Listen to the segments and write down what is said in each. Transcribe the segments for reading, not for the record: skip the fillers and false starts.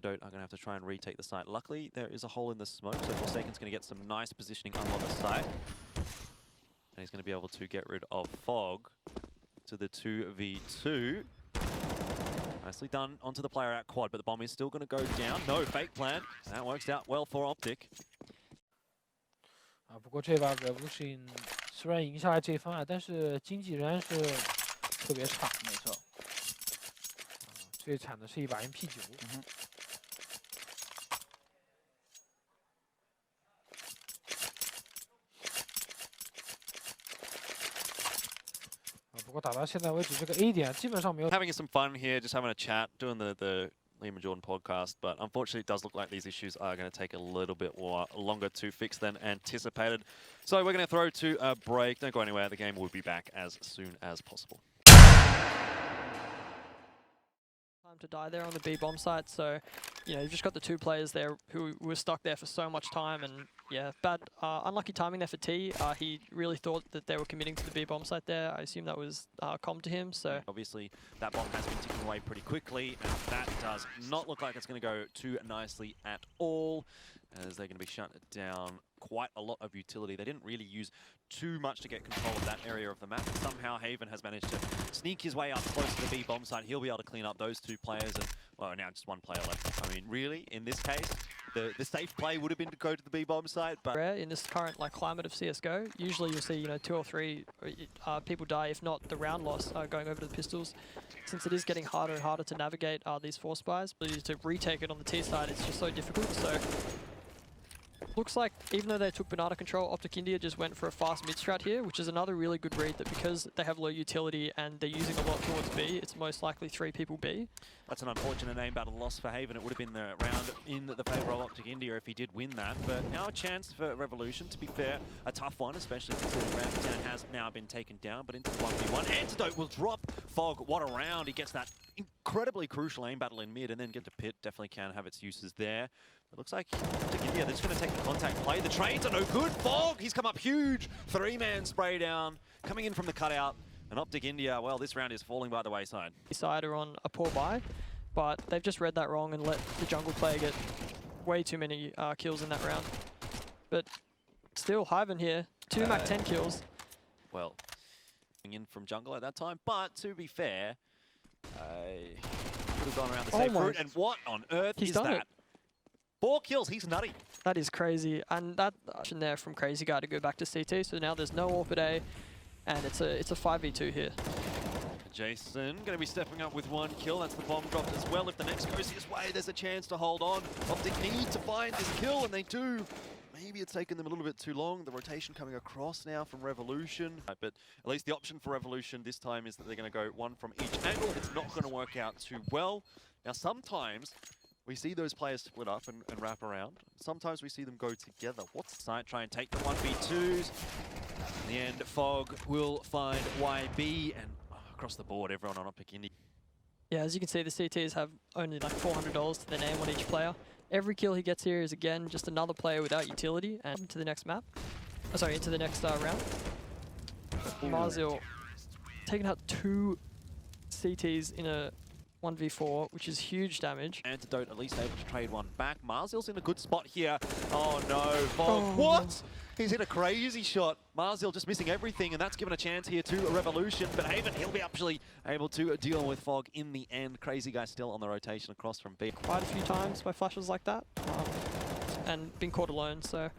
Antidote are going to have to try and retake the site. Luckily, there is a hole in the smoke, so Forsaken's going to get some nice positioning on the site. And he's going to be able to get rid of Fog to the 2v2. Nicely done onto the player out quad, but the bomb is still going to go down. No, fake plant. That works out well for Optic. 不过这把 Revolution 虽然赢下来这番，但是经济仍然是特别差。没错。最惨的是一把 MP9。不过打到现在为止，这个 A 点基本上没有。Having some fun here, just having a chat, doing the Liam and Jordan podcast, but unfortunately it does look like these issues are going to take a little bit longer to fix than anticipated. So we're going to throw to a break. Don't go anywhere. The game will be back as soon as possible. Time to die there on the B bomb site, so you know you've just got the two players there who were stuck there for so much time, and yeah, bad, unlucky timing there for T. He really thought that they were committing to the B bomb site there. I assume that was comm to him. So obviously that bomb has been ticking away pretty quickly, and that does not look like it's going to go too nicely at all, as they're going to be shut down. Quite a lot of utility. They didn't really use too much to get control of that area of the map. Somehow Haven has managed to sneak his way up close to the B bomb site. He'll be able to clean up those two players, and well, now just one player left. I mean, really, in this case, the safe play would have been to go to the B bomb site, but rare in this current climate of CS:GO. Usually you'll see 2 or 3 people die, if not the round loss, going over to the pistols. Since it is getting harder and harder to navigate these force buys, but to retake it on the T side, it's just so difficult. So. Looks like, even though they took banana control, Optic India just went for a fast mid-strat here, which is another really good read, that because they have low utility and they're using a lot towards B, it's most likely 3 people B. That's an unfortunate aim battle loss for Haven. It would have been the round in the favour of Optic India if he did win that. But now a chance for Revolution, to be fair, a tough one, especially considering Ramsdown has now been taken down, but into 1v1. Antidote will drop Fog. What a round. He gets that incredibly crucial aim battle in mid and then get to pit. Definitely can have its uses there. It looks like Optic India, they're just going to take the contact play. The trains are no good. Fog, he's come up huge. 3-man spray down, coming in from the cutout. And Optic India, well, this round is falling by the wayside. Side are on a poor buy, but they've just read that wrong and let the jungle player get way too many kills in that round. But still, Hyven here, 2 Mac 10 kills. Well, in from jungle at that time, but to be fair, could have gone around the safe route. And what on earth is that? 4 kills, he's nutty. That is crazy, and that option there from Crazy Guy to go back to CT, so now there's no AWP at A, and it's a 5v2 here. Jason going to be stepping up with 1 kill. That's the bomb dropped as well. If the next goes his way, there's a chance to hold on. Optic need to find this kill, and they do. Maybe it's taken them a little bit too long. The rotation coming across now from Revolution. But at least the option for Revolution this time is that they're going to go 1 from each angle. It's not going to work out too well. Now, sometimes we see those players split up and wrap around. Sometimes we see them go together. What's the side? Try and take the 1v2s. In the end, Fog will find YB, and across the board, everyone on Optic India. Yeah, as you can see, the CTs have only like $400 to their name on each player. Every kill he gets here is, again, just another player without utility, and into the next map. Oh, sorry, into the next round. Marzil taking out 2 CTs in a 1v4, which is huge damage. Antidote at least able to trade 1 back. Marzil's in a good spot here. Oh no, Fog. What? He's hit a crazy shot. Marzil just missing everything, and that's given a chance here to a Revolution. But Haven, he'll be actually able to deal with Fog in the end. Crazy Guy still on the rotation across from B. Quite a few times by flashes like that, and been caught alone, so.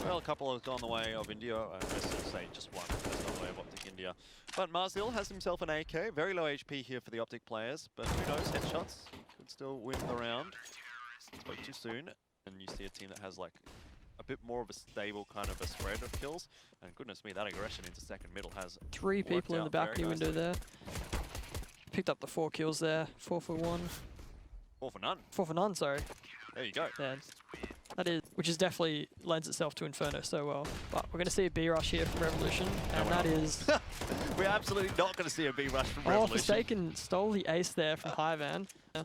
Well, a couple have gone the way of India. I guess I'd say just one. That's not the way of Optic India. But Marzil has himself an AK. Very low HP here for the Optic players. But who knows, headshots could still win the round. Spoke too soon. And you see a team that has like a bit more of a stable kind of a spread of kills. And goodness me, that aggression into second middle has 3 people in the balcony window there. Picked up the 4 kills there. 4 for 1. 4 for none. 4 for none, sorry. There you go. Yeah, that is, which is definitely lends itself to Inferno so well. But we're going to see a B rush here from Revolution, and that is. We're absolutely not going to see a B rush from Revolution. Forsaken stole the ace there from Hyvan. Yeah.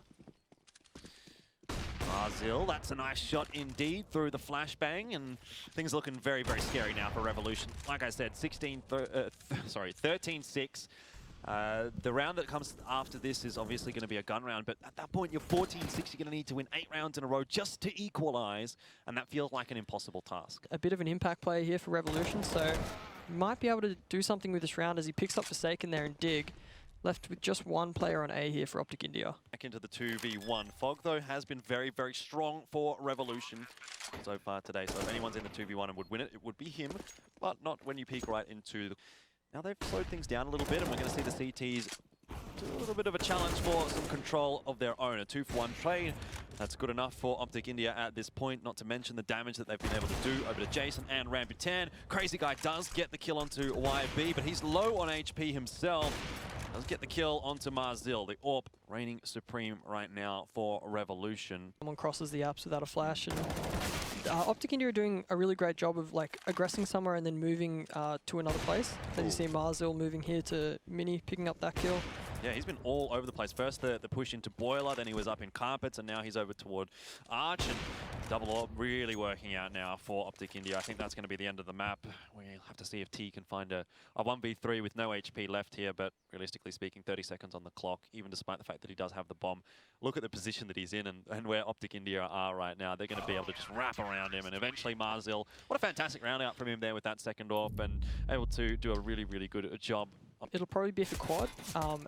Marzil, that's a nice shot indeed through the flashbang, and things looking very, very scary now for Revolution. Like I said, 13-6. The round that comes after this is obviously going to be a gun round, but at that point, you're 14-6. You're going to need to win 8 rounds in a row just to equalize, and that feels like an impossible task. A bit of an impact player here for Revolution, so he might be able to do something with this round as he picks up Forsaken there and Dig. Left with just one player on A here for Optic India. Back into the 2v1. Fog, though, has been very, very strong for Revolution so far today. So if anyone's in the 2v1 and would win it, it would be him, but not when you peek right into the... Now they've slowed things down a little bit, and we're going to see the CTs do a little bit of a challenge for some control of their own. A 2-for-1 trade. That's good enough for Optic India at this point, not to mention the damage that they've been able to do over to Jason and Rambutan. Crazy Guy does get the kill onto YB, but he's low on HP himself. Does get the kill onto Marzil, the AWP reigning supreme right now for Revolution. Someone crosses the apps without a flash, and Optic India are doing a really great job of like aggressing somewhere and then moving to another place. As you see Marzil moving here to Mini, picking up that kill. Yeah, he's been all over the place. First the push into Boiler, then he was up in Carpets, and now he's over toward Arch, and double AWP really working out now for Optic India. I think that's going to be the end of the map. We'll have to see if T can find a 1v3 with no HP left here, but realistically speaking, 30 seconds on the clock, even despite the fact that he does have the bomb. Look at the position that he's in and where Optic India are right now. They're going to be able to just wrap around him, and eventually Marzil, what a fantastic round out from him there with that second AWP, and able to do a really, really good job. It'll probably be for quad,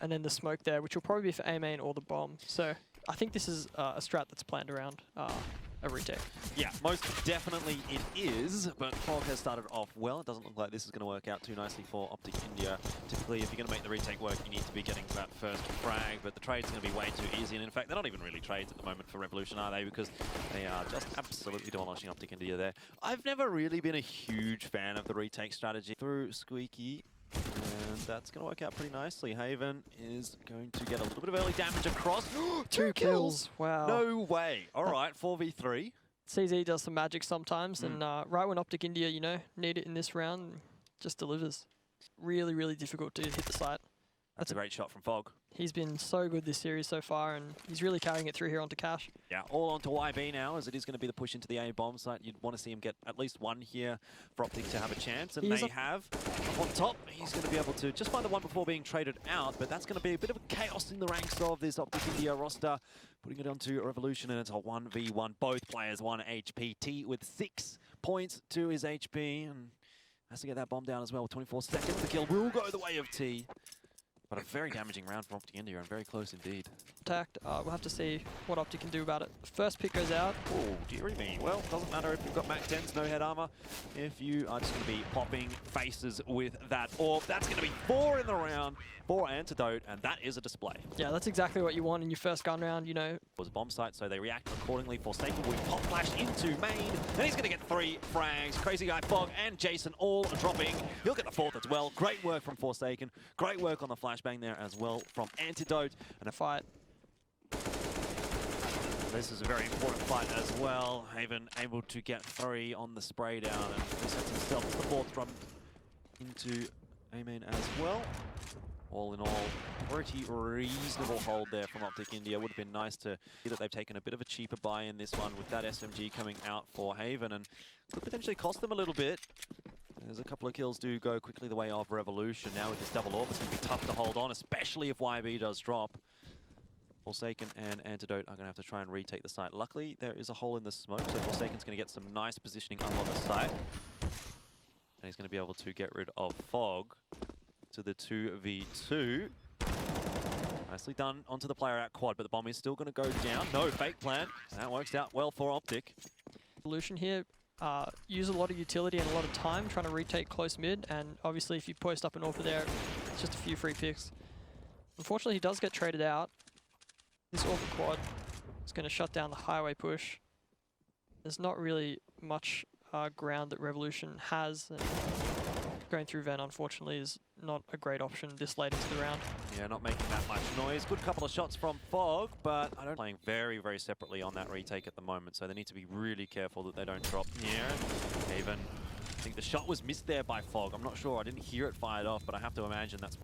and then the smoke there, which will probably be for A main or the bomb. So I think this is a strat that's planned around a retake. Yeah, most definitely it is, but Fog has started off well. It doesn't look like this is going to work out too nicely for Optic India. Typically, if you're going to make the retake work, you need to be getting that first frag, but the trade's going to be way too easy. And in fact, they're not even really trades at the moment for Revolution, are they? Because they are just absolutely demolishing Optic India there. I've never really been a huge fan of the retake strategy through Squeaky. And that's going to work out pretty nicely. Haven is going to get a little bit of early damage across. 2 kills. Wow. No way. All right, 4v3. CZ does some magic sometimes, and right when Optic India, you know, need it in this round, just delivers. Really, really difficult to hit the site. That's a great shot from Fog. He's been so good this series so far, and he's really carrying it through here onto Cash. Yeah, all onto YB now, as it is going to be the push into the A bomb site. You'd want to see him get at least one here for Optic to have a chance, and they have. Up on top, he's going to be able to just find the one before being traded out, but that's going to be a bit of a chaos in the ranks of this Optic India roster. Putting it onto Revolution, and it's a 1v1. Both players 1 HP. T with 6 points to his HP, and has to get that bomb down as well with 24 seconds. The kill will go the way of T. But a very damaging round for Optic India, and very close indeed. Attacked. We'll have to see what Optic can do about it. First pick goes out. Oh, dearie me. Well, doesn't matter if you've got Mac 10s, no head armor. If you are just going to be popping faces with that AWP, that's going to be 4 in the round for Antidote, and that is a display. Yeah, that's exactly what you want in your first gun round, you know. It was a bomb site, so they react accordingly. Forsaken will pop flash into main, and he's going to get 3 frags. Crazy Guy, Fog, and Jason all dropping. He'll get the 4th as well. Great work from Forsaken. Great work on the flashbang there as well from Antidote. And a fight. This is a very important fight as well. Haven able to get 3 on the spray down, and he sets himself the 4th drum into A-main as well. All in all, pretty reasonable hold there from Optic India. Would have been nice to see that they've taken a bit of a cheaper buy in this one with that SMG coming out for Haven, and could potentially cost them a little bit. There's a couple of kills do go quickly the way of Revolution. Now with this double AWP, it's going to be tough to hold on, especially if YB does drop. Forsaken and Antidote are going to have to try and retake the site. Luckily, there is a hole in the smoke, so Forsaken's going to get some nice positioning up on the site. And he's going to be able to get rid of Fog to the 2v2. Nicely done onto the player out quad, but the bomb is still going to go down. No, fake plan. That works out well for Optic. Solution here, use a lot of utility and a lot of time trying to retake close mid, and obviously if you post up an AWP there, it's just a few free picks. Unfortunately, he does get traded out. This AWP quad is going to shut down the highway push. There's not really much ground that Revolution has, and going through Ven, unfortunately, is not a great option this late into the round. Yeah, not making that much noise. Good couple of shots from Fog, but I don't playing very, very separately on that retake at the moment, so they need to be really careful that they don't drop here. Even, I think the shot was missed there by Fog. I'm not sure. I didn't hear it fired off, but I have to imagine that's...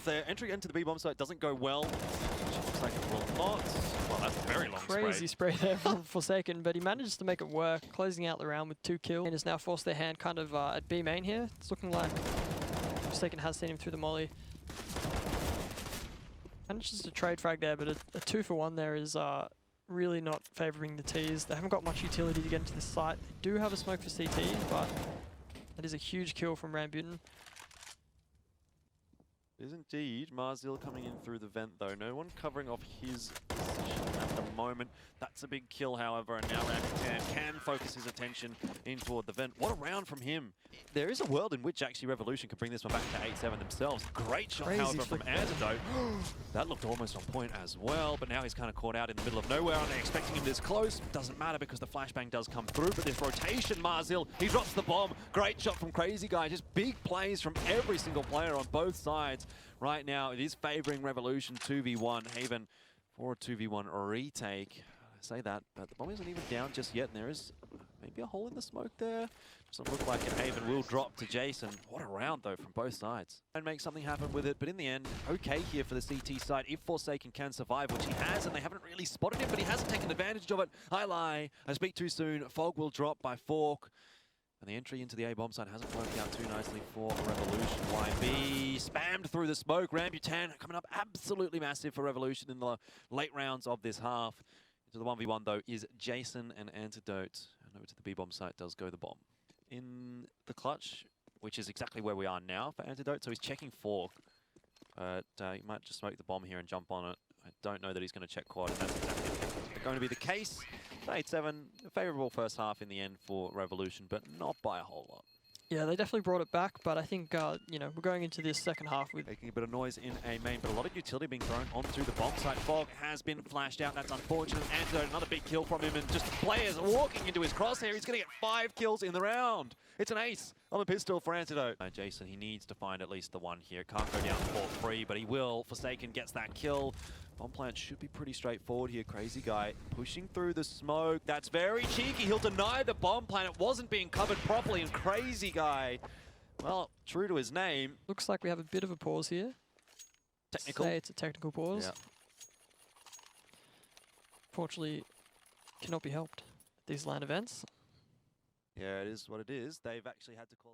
The entry into the B-bomb site doesn't go well. Looks like it will not. Well, that's a very long Crazy spray there from Forsaken, but he manages to make it work, closing out the round with 2 kills, and has now forced their hand kind of at B main here. It's looking like Forsaken has seen him through the molly. Manages to trade frag there, but a 2-for-1 there is really not favouring the Ts. They haven't got much utility to get into this site. They do have a smoke for CT, but that is a huge kill from Rambutan. It is indeed. Marzil coming in through the vent though. No one covering off his position at the moment. That's a big kill, however, and now Rambutan can focus his attention in toward the vent. What a round from him. There is a world in which actually Revolution could bring this one back to 8-7 themselves. Great shot, Crazy however, from Antidote. That looked almost on point as well, but now he's kind of caught out in the middle of nowhere. Aren't they expecting him this close? Doesn't matter because the flashbang does come through, but this rotation, Marzil, he drops the bomb. Great shot from Crazy Guy. Just big plays from every single player on both sides. Right now, it is favoring Revolution 2v1. Haven for a 2v1 retake. I say that, but the bomb isn't even down just yet, and there is maybe a hole in the smoke there. Doesn't look like it. Haven will drop to Jason. What a round, though, from both sides. And make something happen with it, but in the end, okay here for the CT side. If Forsaken can survive, which he has, and they haven't really spotted him, but he hasn't taken advantage of it. I lie. I speak too soon. Fog will drop by Fork. And the entry into the A-bomb site hasn't worked out too nicely for Revolution. YB spammed through the smoke. Rambutan coming up absolutely massive for Revolution in the late rounds of this half. Into the 1v1, though, is Jason and Antidote. And over to the B-bomb site does go the bomb. In the clutch, which is exactly where we are now for Antidote. So he's checking Fork. He might just smoke the bomb here and jump on it. I don't know that he's going to check quad, and that's exactly going to be the case. 8-7, a favourable first half in the end for Revolution, but not by a whole lot. Yeah, they definitely brought it back, but I think, you know, we're going into this second half with... Making a bit of noise in A main, but a lot of utility being thrown onto the bomb site. Fog has been flashed out, that's unfortunate. Antidote, another big kill from him, and just players walking into his crosshair. He's going to get 5 kills in the round. It's an ace on the pistol for Antidote. Jason, he needs to find at least the one here. Can't go down 4-3, but he will. Forsaken gets that kill. Bomb plant should be pretty straightforward here. Crazy Guy pushing through the smoke. That's very cheeky. He'll deny the bomb plant. It wasn't being covered properly, and Crazy Guy, well, true to his name. Looks like we have a bit of a pause here. Technical. Say it's a technical pause. Yeah. Fortunately, cannot be helped at these LAN events. Yeah, it is what it is. They've actually had to call it.